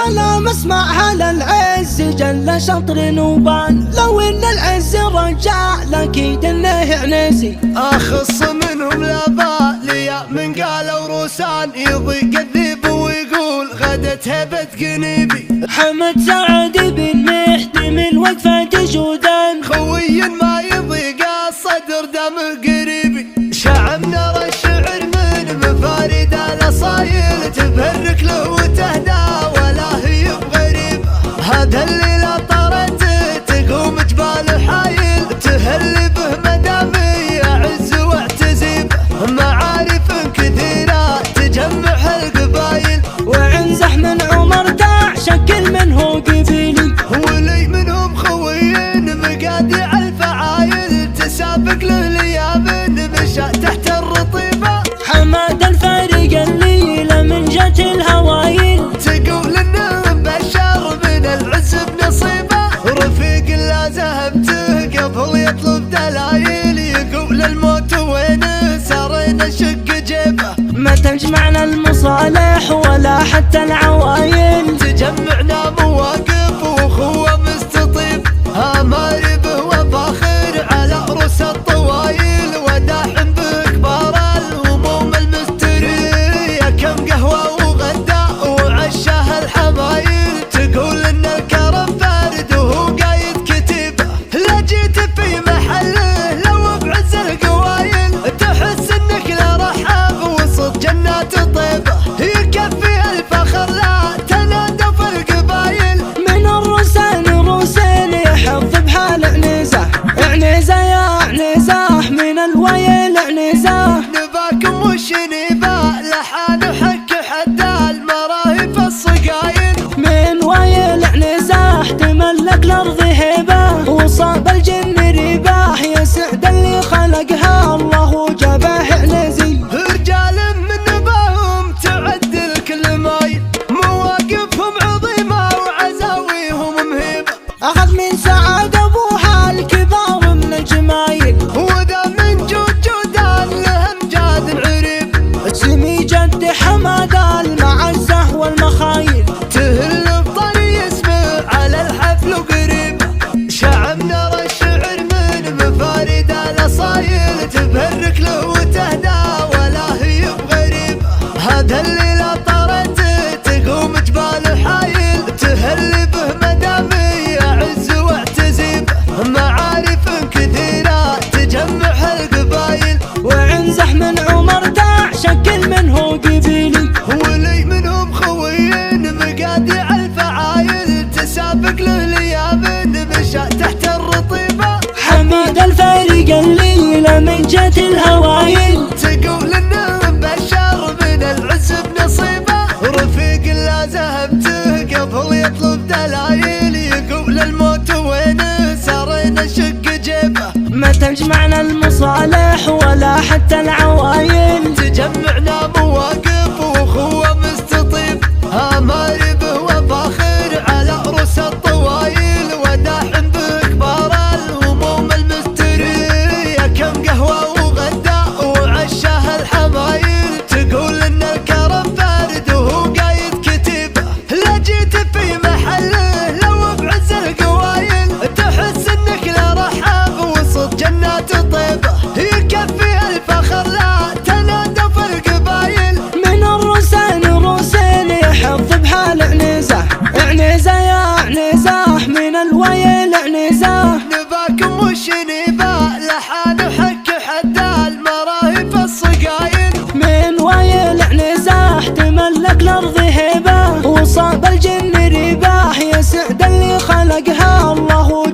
سلام اسمعها للعز جل شطر نوبان، لو ان العز رجع لاكيد انه عنزي. اخص منهم لا بالي من قالوا روسان، يضيق الذيب ويقول غدت هبة قنيبي. حمد سعد بن مهدي من وقفة جودان، خوي ما يضيق الصدر دمه قريبي. شعب نرى الشعر من مفارد الاصايل، تبهرك له وتهدى ولا هي بغريب. هذا الليلة طرت تقوم جبال حايل، تهل به مدامي يعز واعتزيب. معارف كثيرة تجمعها القبايل، وعنزح من عمر داع شكل منه قبيلي. ولي منهم خوين مقادع الفعايل، تسابق له ليام مشى تحت الرطيبة. حماد الفريق الليلة من جت الهوايل، تقول انه بشر من العز بنصيبه. رفيق لا زهبته قبل يطلب دلايل، يقول الموت وينه صارنا نشق جيبه. ما تجمعنا المصالح ولا حتى العوايل، تجمعنا مواقف واخوه مستطيب. اماري به وفاخر على رؤوس الطوايل، وداحم به كبار الهموم المستريه. كم قهوه وغداء وعشاه الحمايل، تقول ان الكرم بارد وهو قايد كتيبه. لا جيت في محله لو بعز القوايل، تحس انك لا رحاب وسط جنات طيبه. يكفي الفخر لا تنادى في القبايل، من الروسان روسين يحظ بحال عنزة. عنزة يا عنزة من الويل عنزة، نباكم وش نبا لحان وحك حتى المراهب الصقايل. من ويل عنزة تملك الارض هبة، وصاب الجن رباح يسعد اللي خلقها الله جابه عنزي. رجال من نباهم تعدل كل مايل، مواقفهم عظيمة وعزاويهم مهيبة. أخذ من سعد أبوها الكبار من الجمايل، وذا من جودان لهم جاد عريب. سمي جد حماد المعزة والمخايل، تهل بطري اسمه على الحفل وقريب. شعب نرى الشعر من مفارد الاصايل، تبهرك له وتهدى ولا هي بغريب. هذا الليلة طرت تقوم جبال حايل، تهل به مدامي يعز واعتزيب. معارف كثيرة تجمعها القبايل، وعنزح من عمر داع شكل منه قبيلي. ولي منهم خوين مقادع الفعايل، تسابق له ليام مشى تحت الرطيبة. حماد الفريق الليلة من جت الهوايل، تقول انه بشر من العز بنصيبه. رفيق لا زهبته قبل يطلب دلايل، يقول الموت وينه صارنا نشق جيبه. ما تجمعنا المصالح ولا حتى العوايل، تجمعنا مواقف واخوه مستطيب. اماري به وفاخر على رؤوس الطوايل، وداحم به كبار الهموم المستريه. كم قهوه وغداء وعشاه الحمايل، تقول ان الكرم بارد وهو قايد كتيبه. لا جيت في محله لو بعز القوايل، تحس انك لا رحاب وسط جنات طيبه. يكفي الفخر لا تنادى في القبايل، من الروسان روسين يحظ بحال عنزة. عنزة يا عنزة من الويل عنزة، نباكم وش نبا لحان وحك حتى المراهب الصقايل. من ويل عنزة تملك الارض هبة، وصاب الجن رباح يسعد اللي خلقها الله